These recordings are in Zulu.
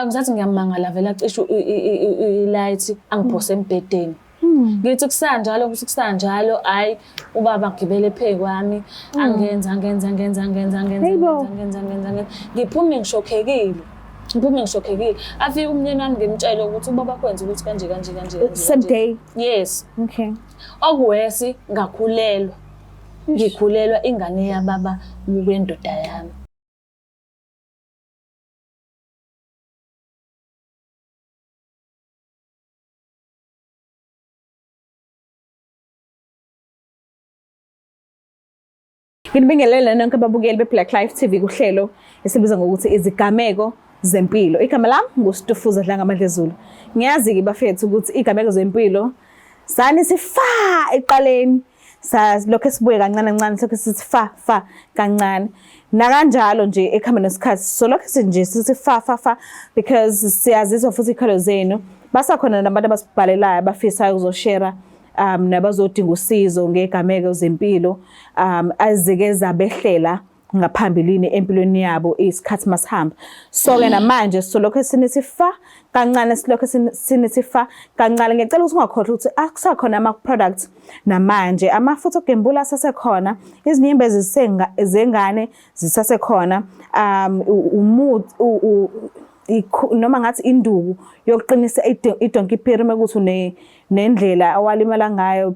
Ngizathi ngiyamangala vele acishe i-light angiphose embhedeni. Ngithi kusanjalo hayi ubaba ngigibele phezu kwami angenza ngiphume ngishokhekile afike umnyeni wami ngimtshele ukuthi ubaba kwenza ukuthi kanje same day. Yes. Okay. Okuwesi ngikhulelwa ingane yababa wendoda yami. Ngibingelele nonke ababukeli beBlack Life TV kuhlelo esibiza ngokuthi izigameko zempilo. Igama lami nguStufuza Dlanga Madlezulu. Ngiyazi ke bafethu ukuthi izigameko zempilo sani sifa eqaleni lokho sibuye kancane lokho sithi fa kancane. Na kanjalo nje ekhambeni nesikhathi so lokho sinje sithi fa because siyazizwa futhi ikhalo zenu. Basakhona nabantu abasibhalelayo abafisa ukuzoshare nabazodinga usizo ngezigameko zempilo azike zabehlela ngaphambilini empilweni yabo isikhathi masihamba. So ke namanje solokho sinisifa kancane silokho sinisifa kancane. Ngicela ukuthi ungakhohlwa ukuthi akusakhona ama products namanje amafutha ogembula asesekhona, izinyembezi zengane zisasekhona, noma ngathi induku yokuqinisa idonki peri mekuthi nendlela awalimala ngayo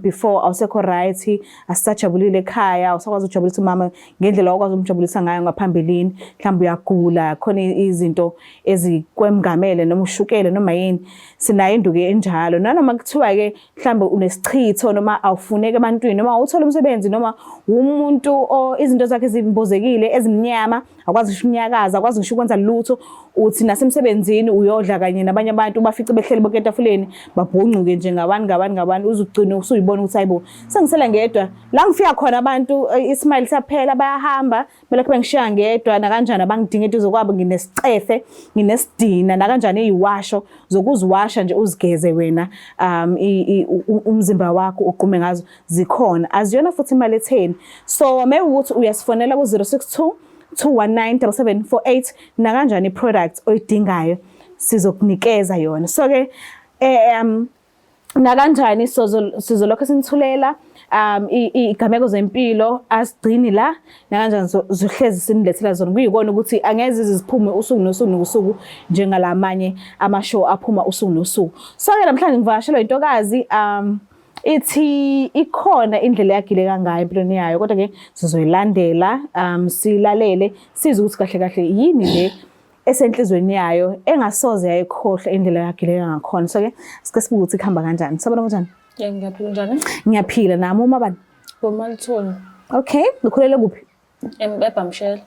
before awusekho right asajabulile ekhaya awusakwazi ukujabulisa umama ngendlela okwazi umjabulisa ngayo ngaphambilini mhlawumbe uyagula khona izinto ezikwemngamele noma ushukela noma yini sinayo induku enjalo nanoma kuthiwa ke mhlawumbe unesichitho noma awufuneki ebantwini noma uthola umsebenzi noma umuntu izinto zakhe zimbozekile ezimnyama akwazi ukunyakaza akwazi ngisho ukwenza lutho uthi nasemsebenzini uyodla kanye nabanye abantu bafice behleli bonke etafuleni babhuncuke nje ngabani uzugcina usuyibona ukuthi hayibo sengisela ngedwa la ngifika khona abantu ismile saphela bayahamba belokho bengishiya ngedwa na kanjani abangidinga eduze kwabo nginesicefe nginesidina na kanjani iyiwasho zokuziwasha nje uzigeze wena umzimba wakho uqume ngazo zikhona aziyona futhi imali etheni so mewukuthi uyasifonela ku 062 2197748 na kanjani iproduct oyidingayo sizokunikeza yona so ke na kanjani sizolokho sinithulela izigameko zempilo asigcini la na kanjani zohlezi sinilethela zona kuyikona ukuthi angeze ziphume usuku nosuku njengalamanye ama-show aphuma usuku nosuku so ke namhlanje ngivakashela intokazi ithi ikhona indlela yagileka ngayo empilweni yayo kodwa ke sizoyilandela silalele size ukuthi kahle yini le esenhlizweni yayo engasoze yayikhohlwa indlela yagileka ngakhona so ke sike sibuke ukuthi ihamba kanjani sabona kanjani ngiyaphila njani ngiyaphila nami uma bani bomalithoni okay ukhulele kuphi eBhamshela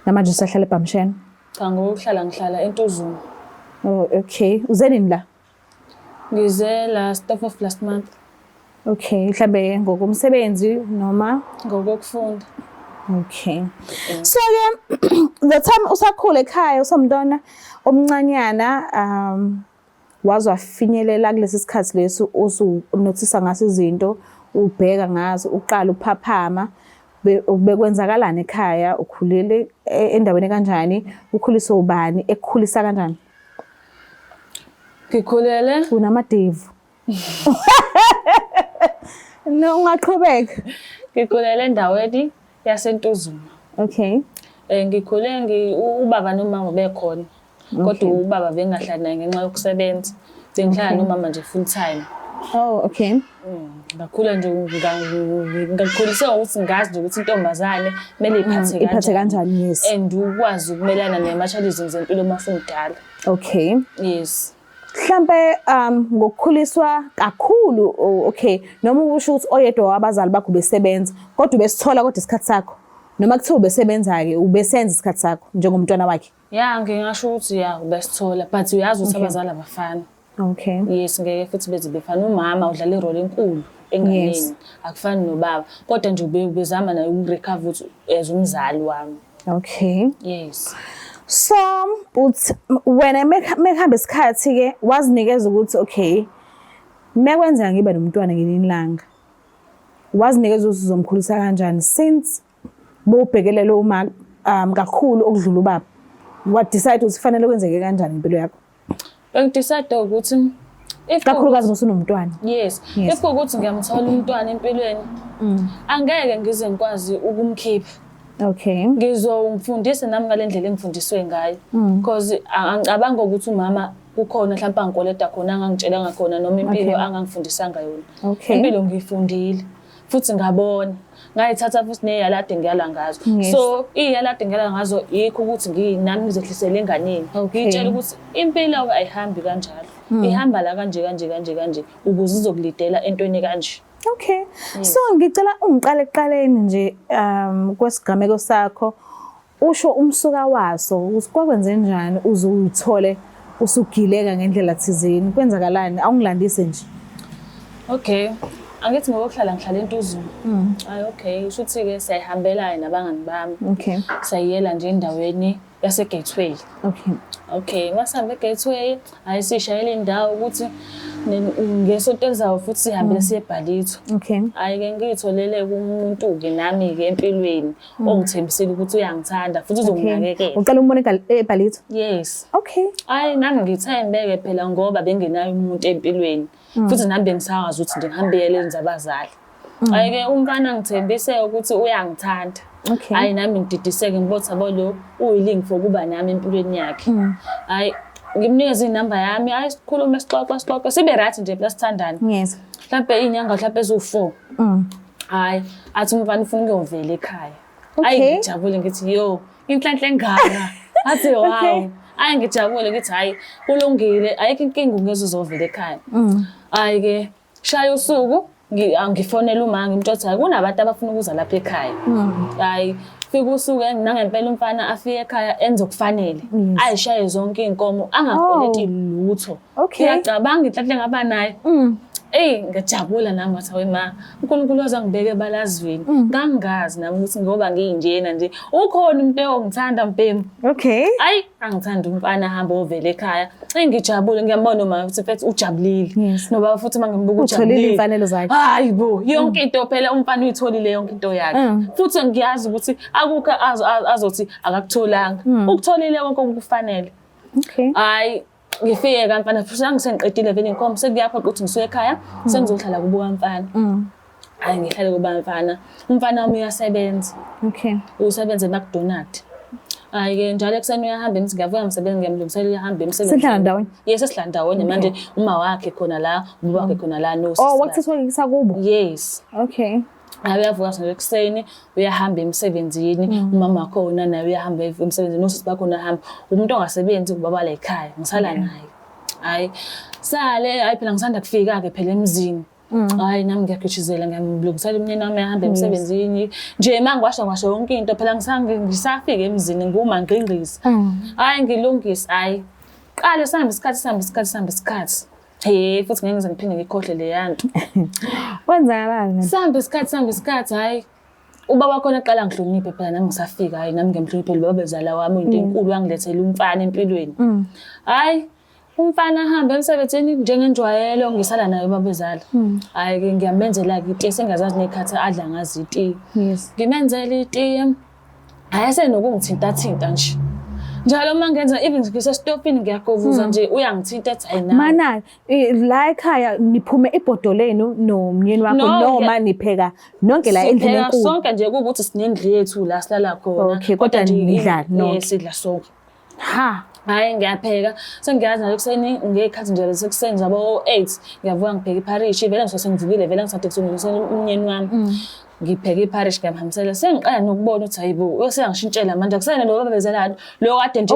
namanje usahlala eBhamshela cha ngihlala eNtuzuma oh okay uze nini la ngize last of last month okay mhlambe ngokomsebenzi noma ngokufunda okay so ke the time usakhula ekhaya usamntwana omncanyana wazafinyelela kulesi sikhathi leso unothisa ngaso izinto ubheka ngazo uqala uphaphama bekwenzakalana ekhaya ukhulele endaweni kanjani ukhuliswa ubani ekukhulisa kanjani ngikhulele unamadevu no ungaqhubeka ngikhulele endaweni yaseNtuzuma okay ngikhule ubaba nomama bekhona kodwa ubaba bengahlali naye ngenxa yokusebenza bengihlala nomama nje full time oh okay ngakhula nje ngakhuliswa ukuthi ngazi nje ukuthi intombazane kumele iphathe kanjani yes and ukwazi ukumelana nema-challenges zempilo mafungidala okay yes mhlambe ngokukhuliswa kakhulu okay noma usho ukuthi oyedwa wabazali bakho besebenza kodwa ubesithola kodwa isikhathi sakho noma kuthiwa ubesebenza ke ubesenza isikhathi sakho njengomntwana wakhe ngingasho ukuthi ubesithola but uyazi ukuthi abazali abafani okay yes ngeke futhi beze befana umama udlala irole enkulu enganeni akufani nobaba kodwa nje ubezama naye ukurecover ukuthi as umzali wami okay yes so but wena mekuhamba isikhathi ke wazinikeza ukuthi okay mekwenza ngiba nomntwana ngelinye ilanga wazinikeza ukuthi uzomkhulisa kanjani since bobhekelele uma kakhulu okudlula ubaba Wa-decide ukuthi kufanele kwenzeke kanjani impilo yakho? Bengidecide ukuthi Kakhulukazi usunomntwana. Yes. Yes. If ukuthi ngiyamthola umntwana empilweni, angeke ngize ngikwazi ukumkhipha. Okay. Ngizomfundisa nami ngale ndlela engifundiswe ngayo. Because angicabanga ukuthi umama kukhona mhlawumbe angikoleta khona angangitshelanga khona noma impilo angangifundisanga yona. Okay. Impilo ngiyifundile futhi ngabona. Ngayithatha futhi neyalade ngiyala ngazo. So iyalade ngiyala ngazo yikho ukuthi nginami ngizehlisele enganeni. Ngitshela ukuthi impilo ayihambi kanjalo. Ihamba la kanje ukuze izokulidela entweni kanje. Okay. So ngicela ungiqale ekuqaleni nje kwesigameko sakho usho umsuka waso ukuthi kwakwenze njani uze uyithole usugileka ngendlela thizeni kwenzakalani awungilandise nje. Okay. Angithi ngokuhlala ngihlala entuzulu. Hayi okay, ushuthi ke siyahambela nabangani bami. Okay. Sayiyela nje endaweni yase Gateway. Okay. Okay, masambe Gateway, ayisishayela indawo ukuthi ngesonto elizayo futhi sihambele siye eBhalitho. Okay. Ayike ngitholele umuntu ke nami ke empilweni ongithembisile ukuthi uyangithanda futhi uzonginakekela. Ucela umbone eBhalitho? Yes. Okay. Ayi nami ngithembeke phela ngoba bengenayo umuntu empilweni. Futhi nami bengisazi ukuthi ngihambe elenza abazali. Ayike umfana ngithembise ukuthi uyangithanda. Okay. Hayi nami ngididiseke ngibotha lo uyilink for kuba nami empilweni yakhe. Hayi ngimnikeza inamba yami, hayi sikhulume sixoxe sibe right nje plus sithandane. Yes. Mhlawumbe inyanga mhlawumbe ezu4. Hayi athi umfana ufuna ukuyovela ekhaya. Hayi ngijabule ngithi yo inhlanhla engaka. Athi wow. Hayi ngijabule ngithi hayi kulungile ayikho inkinga ungeze uzovela ekhaya. Hayi ke shaya usuku ngifonela uma ngimtshotha hayi kunabantu abafuna ukuza lapha ekhaya. Hayi fika usuku nangempela umfana afike ekhaya enze okufanele. Ayishaye zonke inkomo angakoleti lutho. Ngiyacabanga inhlanhla ngaba naye. Ngijabula nami ngathi wema uNkulunkulu wazangibeka ebalazweni. Ngangazi nami ukuthi ngoba ngiyinjena nje ukhona umuntu ongithanda mpembu. Okay. Ayi angithanda umfana ahamba ovela ekhaya. Ngijabule ngiyambona uma ukuthi mfethu ujabulile. Noba futhi mangimbuka ujabulile. Utholile imfanelo zakhe. Hayi bo yonke into phela umfana uyitholile yonke into yakhe. Futhi ngiyazi ukuthi akukho azothi akakutholanga. Ukutholile konke okufanele. Okay. Hayi ngifike kamfana futhi angisengiqedile vele inkomo sekuyapha ukuthi ngisuke ekhaya sengizohlala kubuka mfana. Hayi ngihlale kuba mfana. Umfana wami uyasebenza. Okay. Usebenza eMcDonald. Hayi ke njalo ekuseni uyahamba emsebenzi ngiyavuka emsebenzi ngiyamlungisela uyahamba emsebenzi. Sihlala ndawonye? Yes sihlala ndawonye manje uma wakhe khona la, ubaba wakhe khona la no. Oh wakuthathwa kusakubo? Yes. Okay. Hayi uyavuka sonke ekuseni uyahamba emsebenzini umama wakhona naye uyahamba emsebenzini nosisi bakhona hamba umuntu ongasebenzi kubaba la ekhaya ngisala naye. Hayi sale hayi phela ngisanda kufika ke phela emzini. Hayi nami ngiyagijizela ngiyamlungisela umnyeni wami ahamba emsebenzini nje mangwasha yonke into phela ngisafika emzini ngumangqingqisi. Hayi ngilungisa hayi qale sihamba isikhathi. Hey futhi ngeke ngize ngiphinde ngikhohle le yanto. Kwenzakalani? Sihamba isikhathi hayi ubaba wakhona aqala ngihloniphe phela nami ngisafika hayi nami ngiyamhloniphela ubaba bezala wami into enkulu wangilethela umfana empilweni. Hayi umfana ahamba emsebenzini njengenjwayelo ngisala naye ubaba bezala. Hayi ke ngiyamenzela ke itiye sengazazi nekhathi adla ngazi itiye. Yes. Ngimenzela itiye. Hayi senokungithinta nje. Njalo mangenza even ngisestofini ngiyagovuza nje uyangithinta ethi hayi na. Mana la ekhaya niphume ibhodoleni nomnyeni wakho noma nipheka nonke la endlini enkulu. Sonke nje ukuthi sinendlu yethu la silala khona. Okay kodwa nidla nonke. Sidla sonke. Ha. Hayi ngiyapheka sengiyazi nje kuseni ngekhathi nje lesekuseni zabo 8 ngiyavuka ngipheka ipharishi vele ngisengivukile vele ngisathi kusungulisa umnyeni wami. Ngipheka ipharishi ngiyamhambisela sengiqala nokubona ukuthi hayibo uyosengishintshela manje akusena lo baba bezelani lo kade nje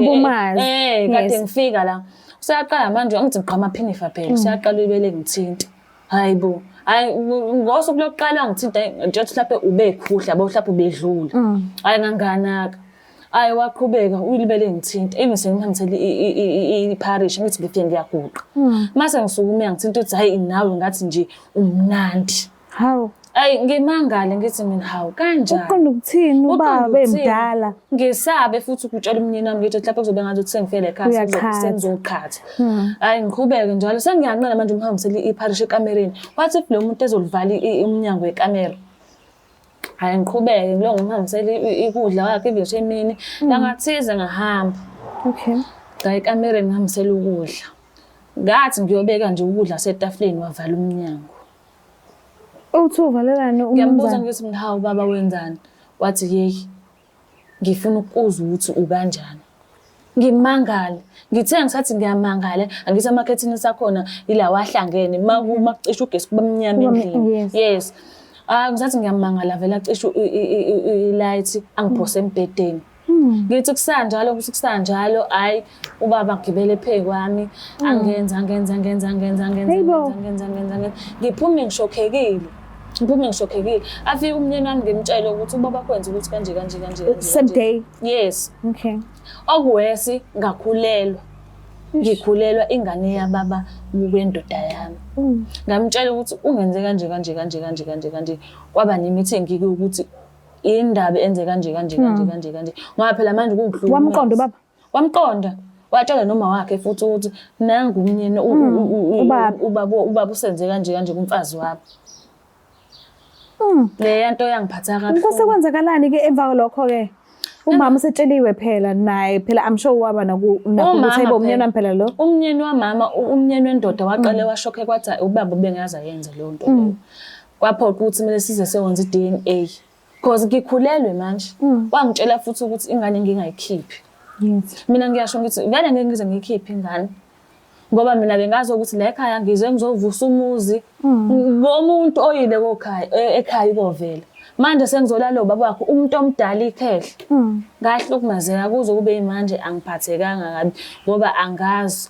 kade ngifika la useyaqala manje angithi ngiqhama phinifa phela useyaqala ibele ngithinta hayibo hayi ngosuku lokuqala ngithinta nje mhlawumbe ubekhuhla mhlawumbe ubedlula hayi nganganaka hayi waqhubeka ulibele ngithinta even sengihambisela ipharish ngithi ngifike ngiyaguqa mase ngisukume ngithinta ukuthi hayi nawe ngathi nje umnandi hawu. Ay ngimangale ngithi mina hawu kanjani uqonda ukuthini ubaba emdala ngisabe futhi ukutshela umnyeni wami ngithi lapha kuzobe ngathi sengifele ekhaya sengizoqhatha hayi ngikhubeke njalo sengiyanqela manje umhambiseli ipharish ekamereni wathi if lo muntu ezolivala umnyango wekamera hayi ngikhubeke lo ngumhambiseli ikudla wakhe iveshe emini langathize ngahamba Okay. Ngaya ekamereni ngihambisela ukudla. Ngathi ngiyobeka nje ukudla setafuleni wavala umnyango. Uthi uvalelani Ngiyambuza ngithi hawu baba wenzani? Wathi yeyi ngifuna ukuzwa ukuthi ukanjani. Ngimangala. Ngithe ngisathi ngiyamangala, angithi amakhethini sakhona ila wahlangene makucisha ugesi kuba mnyama endlini. Yes. Ngisathi ngiyamangala vele acisha ilight angiphose embedeni. Ngithi kusanjalo hayi ubaba ngibele phezu kwami angenza ngiphume ngishokhekile. Afike umnyeni wami ngimtshele ukuthi ubaba kwenza ukuthi kanje. Same day. Yes. Okay. Okuwesi ngakhulelwa. Ngikhulelwa ingane yababa wendoda yami. Ngamtshela ukuthi ungenze kanje. Kwaba nemeeting ukuthi indaba enze kanje. Ngoba phela manje kungihlukumeza. Wamqonda baba? Wamqonda. Watshela noma wakhe futhi ukuthi nangu umnyeni ubaba usenze kanje kumfazi wabo. Le nto yangiphatha kabuhlungu. Kwasekwenzakalani ke emva kwalokho ke? Umama usetsheliwe phela naye phela I'm sure waba nakuthi umnyeni wami phela lo. Umnyeni wamama, umnyeni wendoda waqale washokhe kwathi ubaba bengaza yenza leyo nto leyo. Kwaphoqa ukuthi kumele size sewenza iDNA. Because ngikhulelwe manje. Wangitshela futhi ukuthi ingane ngingayikhiphi. Yes. Mina ngiyasho ngithi ngane ngeke ngize ngiyikhiphe ingane. Ngoba mina bengazi ukuthi la ekhaya ngize ngizovusa umuzi ngomuntu oyile ekhaya kovela. Manje sengizolala ubaba wakho umuntu omdala ikhehla. Ngahlukumezeka kuze kube manje angiphathekanga kabi ngoba angazi.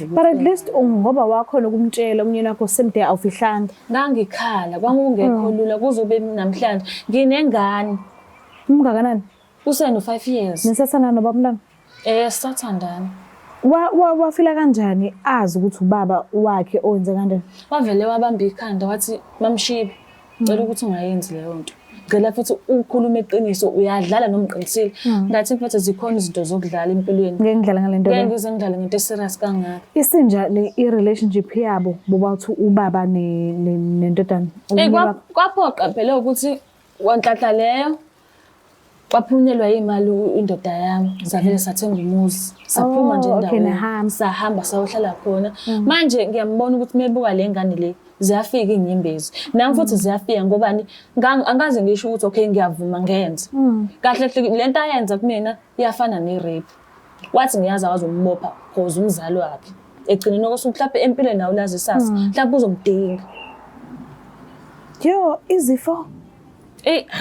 But at least ngoba wakhona ukumtshela umnyeni wakho same day awufihlanga. Ngangikhala kwakungekho lula kuzobe namhlanje nginengane. Umngakanani? Useno 5 years. Nisasana nobaba mntana? Sathandana. Wafila kanjani azi ukuthi ubaba wakhe owenze kanjani? Wavele wabamba ikhanda wathi mamshibe ngicela ukuthi ungayenzi leyo nto. Ngicela futhi ukhulume iqiniso uyadlala noma uqinisile. Ngathi mfethu zikhona izinto zokudlala empilweni. Ngeke ngidlala ngale nto. Ngeke ngize ngidlale ngento serious kangaka. Isinjani i-relationship yabo bobathi ubaba nendodana? Kwaphoqa phela ukuthi wanhlanhla leyo kwaphunyelwa imali indoda yami zavele sathenga umuzi saphuma nje endaweni sahamba sayohlala khona. Manje ngiyambona ukuthi mebuka le ngane le ziyafika inyembezi nami futhi ziyafika ngobani angaze ngisho ukuthi okay ngiyavuma ngenze kahle lento ayenza kumina iyafana ne-rape. Wathi ngiyazi awazombopha cause umzali wakhe egcineni ukuthi mhlawumbe empilweni nawo lazi isasa mhlawumbe uzomdinga. Izifo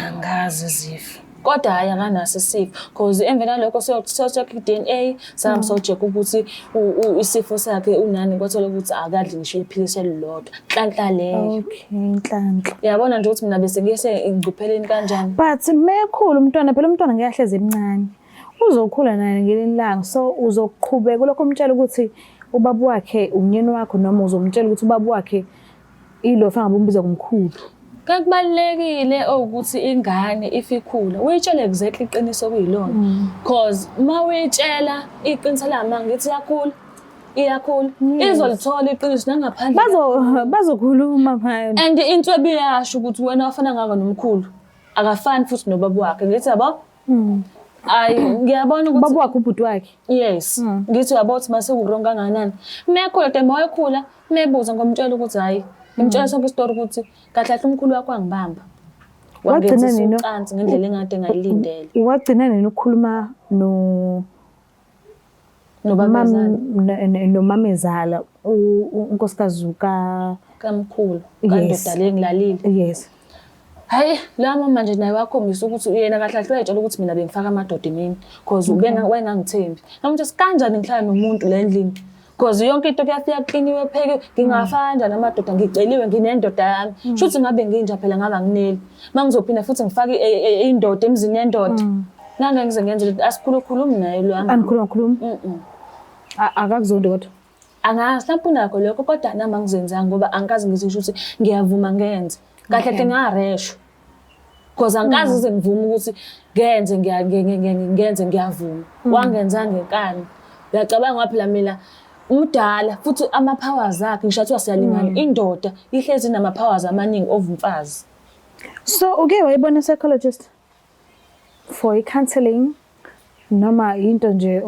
angazi izifo kodwa hayi akanaso isifo cause emvela lokho socheck iDNA sami socheck ukuthi isifo sakhe unani kwathola ukuthi akadli ngisho iphilisi elilodwa nhlanhla leyo. Okay, nhlanhla. Yabona nje ukuthi mina bese ngiyese ingcupheleni kanjani. But mekhulu umntwana phela umntwana ngiyahleze emncane. Uzokhula naye ngelinye ilanga so uzoqhubeka lokho umtshela ukuthi ubaba wakhe umnyeni wakho noma uzomtshela ukuthi ubaba wakhe ilofa ngabe umbiza kumkhulu. Kubalekile ukuthi ingane ifikhula uyitshele exactly iqiniso kuyilona cause uma uyitshela iqiniso lama ngithi iyakhula izolithola iqiniso nangaphandle bazokhuluma phela and inswebi yasho ukuthi wena wafana ngaka nomkhulu akafani futhi nobaba wakhe ngithi yabo ngiyabona ukuthi ubaba wakhe ubhuti wakhe. Yes. Ngithi yabo ukuthi mase kuwrong kangakanani mekhula tema wayekhula mebuza ngomtshela ukuthi hayi ngimtshela sonke istory ukuthi kahle umkhulu wakho angibamba. Wagcina nini ucansi ngendlela engade ngayilindele. Wagcina nini ukukhuluma nomamezala unkosikazi kamkhulu kandoda le ngilalile. Yes. Hayi la mama manje naye wakhombisa ukuthi uyena kahle ayitshela ukuthi mina bengifaka amadoda emini cause wengangithembi. Nami nje kanjani ngihlala nomuntu le endlini cause yonke into kuyafika cleaniwe pheke ngingafanda namadoda ngiceliwe nginendoda yami. Shuthi ngabe nginja phela ngaba ngineli. Mangizophinda futhi ngifake indoda emzini yendoda. Nanga ngize ngenze asikhulukhulumi naye lo anga. Anikhuluma. Akakuzondi kodwa. Angazi lapho nakho lokho kodwa nami angizenzanga ngoba angikazi ngisho ukuthi ngiyavuma ngenze. Kahle hle ngaresho. Cause angikazi ize ngivuma ukuthi ngenze ngiyavuma. Wangenzanga enkani. Ngiyacabanga phela mina umdala futhi ama-powers akhe ngisho athi wasiyalingana indoda ihlezi nama-powers amaningi ovumfazi. So uke wayibona psychologist for counseling noma into nje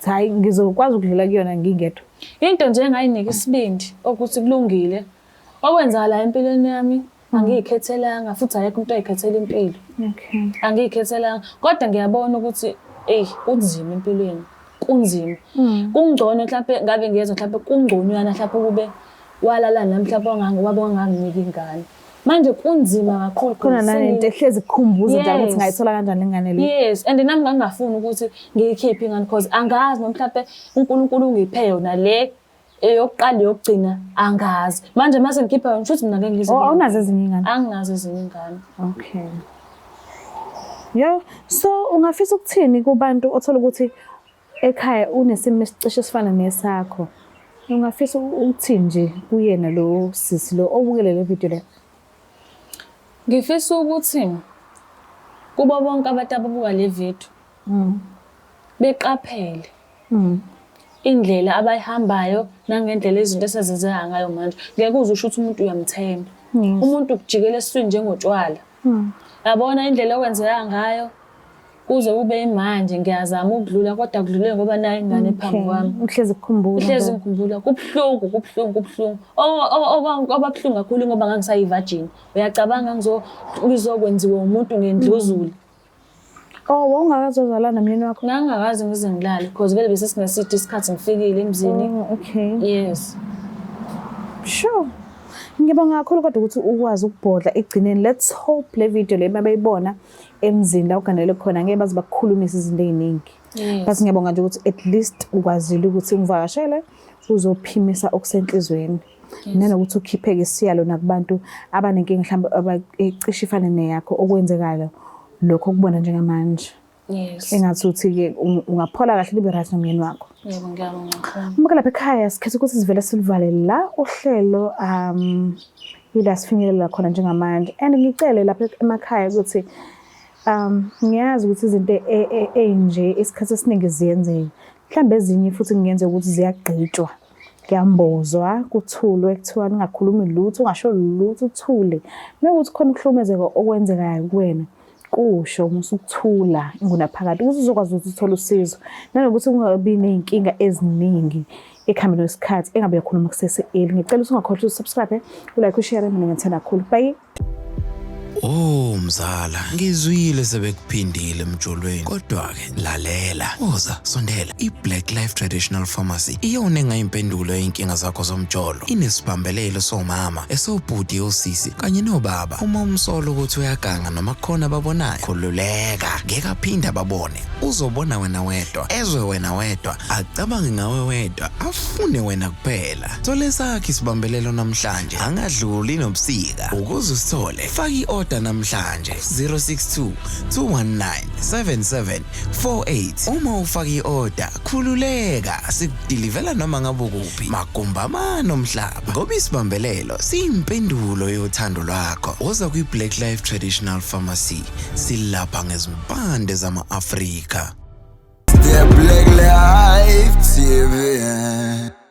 hayi ngizokwazi ukudlula kuyona ngingedwa? Into nje engayinika isibindi ukuthi kulungile. Okwenza la empilweni yami angiyikhethelanga futhi ayikho umuntu oyikhethela impilo. Okay. Angiyikhethelanga kodwa ngiyabona ukuthi kunzima empilweni. Kunzima. Kungcono mhlawumbe ngabe ngiyezwa mhlawumbe kungconwana mhlawumbe kube walala nami mhlawumbe wanganginika ingane. Manje kunzima kakhulu khona nento ehlezi kukhumbuza njalo ukuthi ngayithola kanjani ingane le. Yes, and nami ngangafuni ukuthi ngiyikhiphe ingane because angazi noma mhlawumbe uNkulunkulu ungiphe yona le yokuqala yokugcina angazi. Manje mase ngikhipha yona ukuthi mina ngeke ngize. Awunazo ezinye ingane? Anginazo ezinye ingane. Okay. Yeah, so ungafisa ukuthini kubantu othola ukuthi ekhaya unesimo esicishe sifana nesakho? Ungafisa ukuthini nje kuyena lo sisi lo obukele le video le? Ngifisa ukuthi kubo bonke abantu ababuka le video beqaphele indlela abayihambayo nangendlela izinto esezenzeka ngayo manje. Ngeke uze usho ukuthi umuntu uyamthemba. Umuntu ukujikela esiswini njengotshwala. Yabona indlela okwenzeka ngayo kuze kube imanje ngiyazama ukudlula kodwa kudlule ngoba nayo ingane phambi kwami. Uhlezi ukukhumbula. Uhlezi ngikhumbula. Kubuhlungu. Obabuhlungu kakhulu ngoba ngangisayi-virgin. Uyacabanga ngizokwenziwa umuntu ngendluzulu. Wawungakazozalana nomyeni wakho? Ngangakazi ngize ngilale because vele bese singasidi isikhathi ngifikile emzini. Okay. Yes. Sure. Ngibonga kakhulu kodwa ukuthi ukwazi ukubhodla egcineni. Let's hope le video le mabeyibona emzini la uganele khona ngeke baze bakukhulumisa izinto eziningi. Basi ngiyabonga nje ukuthi at least ukwazile ukuthi ungivakashele uzophimisa okusenhlizweni. Nanokuthi ukhipheke isiyalo nakubantu abanenkinga mhlawumbe abacishe ifane neyakho okwenzekala lokho kubona njengamanje. Yes. Engathi uthi-ke ungaphola kahle libe right nomyeni wakho. Yebo ngiyabonga. Uma lapha ekhaya sikhetha ukuthi sivele silivale la uhlelo ila sifinyelela khona njengamanje. And ngicele lapha emakhaya ukuthi ngiyazi ukuthi izinto enje isikhathi esiningi ziyenzeka. Mhlambe ezinye futhi ngiyenze ukuthi ziyagqitshwa. Ngiyambozwa kuthulwe kuthiwa ningakhulumi lutho ungasho lutho uthule. Mekuthi khona ukuhlumezeka okwenzekayo kuwena kusho musukuthula ingunaphakade ukuthi uzokwazi ukuthi uthole usizo. Nanokuthi ungabi nezinkinga eziningi ekuhambeni kwesikhathi engabe yakhuluma kusese eli. Ngicela ukuthi ungakhohlwa usubscribe, ulike, ushare mina ngithanda kakhulu. Bye. Oh mzala, ngizwile sebekuphindile emjolweni. Kodwa ke lalela, woza sondela. iBlack Life Traditional Pharmacy iyona engayimpendulo yinkinga zakho zomjolo. Inesibambelelo somama, esobhudi osisi kanye nobaba. Uma umsolo ukuthi uyaganga noma khona babonayo, khululeka, ngeke aphinda babone. Uzobona wena wedwa, ezwe wena wedwa, acabange ngawe wedwa, afune wena kuphela. Thole sakhe isibambelelo namhlanje, angadluli nobusika. Ukuze usithole, faki order namhlanje 062 219 7748. Uma ufaki order khululeka, sikudilivela noma ngabe kuphi magumbama nomhlaba, ngoba isibambelelo siyimpendulo yothando lwakho. Woza kwiBlack Life Traditional Pharmacy, silapha ngezimpande zama-Afrika. The Black Life TV.